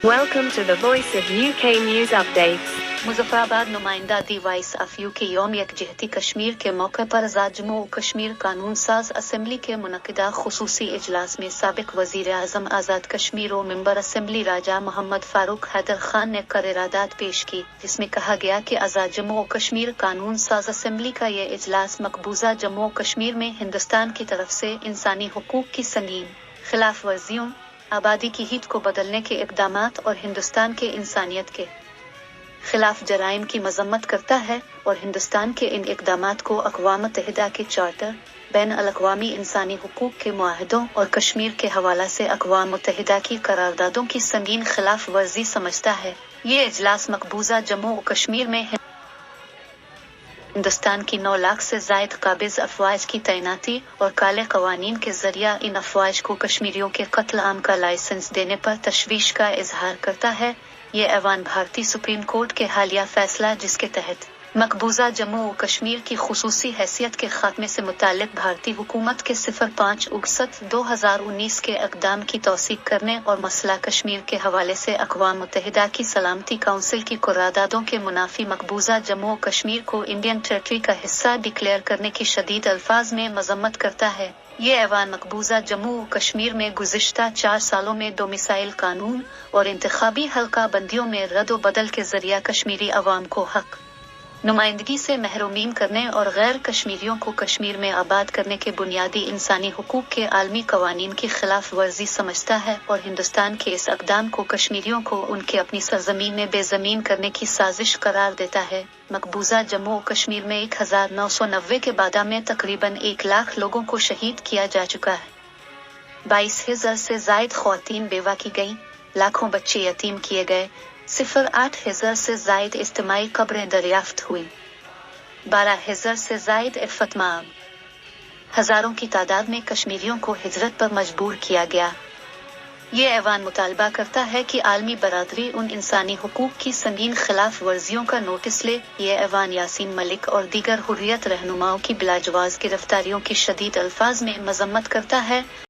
Welcome to the Voice of UK News Updates. Muzaffarabad नुमाइंदा दी voice of UK यौम यकजहती कश्मीर के मौके पर आज जम्मू कश्मीर कानून साज असम्बली के मुनक़िदा खुसूसी इजलास में साबिक़ वज़ीर आज़म आज़ाद कश्मीर और मेंबर असम्बली राजा मोहम्मद फारूक हैदर खान ने करारदाद पेश की, जिसमें कहा गया कि आज़ाद जम्मू और कश्मीर कानून साज असम्बली का ये इजलास मकबूजा जम्मू और कश्मीर में हिंदुस्तान की तरफ से इंसानी हुकूक की संगीन खिलाफ वर्जियों, आबादी की हित को बदलने के इक़दामात और हिंदुस्तान के इंसानियत के खिलाफ जराइम की मजम्मत करता है और हिंदुस्तान के इन इक़दामात को अक़वाम मुत्तहिदा के चार्टर, बैन अल-अक़वामी इंसानी हुकूक के मुआहदों और कश्मीर के हवाला से अक़वाम मुत्तहिदा की करारदादों की संगीन खिलाफ वर्जी समझता है। ये इजलास मकबूजा जम्मू और कश्मीर में हिंदुस्तान की 9 लाख से जायद काबिज अफवाज की तैनाती और काले कवानीन के जरिया इन अफवाज को कश्मीरियों के कत्ल आम का लाइसेंस देने पर तशवीश का इजहार करता है। ये ऐवान भारतीय सुप्रीम कोर्ट के हालिया फैसला जिसके तहत मकबूजा जम्मू और कश्मीर की खुसूसी हैसियत के खात्मे से मुताल्लिक भारतीय हुकूमत के 05/6/2019 के इक़दाम की तौसीक करने और मसला कश्मीर के हवाले से अक़वाम मुत्तहिदा की सलामती काउंसिल की करारदादों के मुनाफी मकबूजा जम्मू और कश्मीर को इंडियन टेरिटरी का हिस्सा डिक्लेयर करने की शदीद अल्फाज में मजम्मत करता है। ये ऐवान मकबूजा जम्मू और कश्मीर में गुज़िश्ता 4 सालों में डोमिसाइल कानून और इंतखाबी हल्का बंदियों में रद्द बदल के जरिया कश्मीरी अवाम को हक नुमाइंदगी से महरूमीन करने और गैर कश्मीरियों को कश्मीर में आबाद करने के बुनियादी इंसानी हुकूक के आलमी कवानीन की खिलाफ वर्जी समझता है और हिंदुस्तान के इस इक़दाम को कश्मीरियों को उनके अपनी सरजमीन में बेज़मीन करने की साजिश करार देता है। मकबूजा जम्मू और कश्मीर में 1990 के बादा में तकरीबन 1 लाख लोगों को शहीद किया जा चुका है। 22,000 से जायद ख़वातीन बेवा की गईं, लाखों बच्चे यतीम किए गए, 8,000 से जायद इज्तिमाई कब्रें दरियाफ्त हुई, 12,000 से जायद इफ़्फ़तमाम, हज़ारों की तादाद में कश्मीरियों को हिजरत पर मजबूर किया गया। ये ऐवान मुतालबा करता है कि आलमी बरादरी उन इंसानी हुकूक की संगीन खिलाफ वर्जियों का नोटिस ले। ये ऐवान यासीन मलिक और दीगर हुर्रियत रहनुमाओं की बिलाजवाज़ गिरफ्तारियों की शदीद अल्फाज में मजम्मत करता है।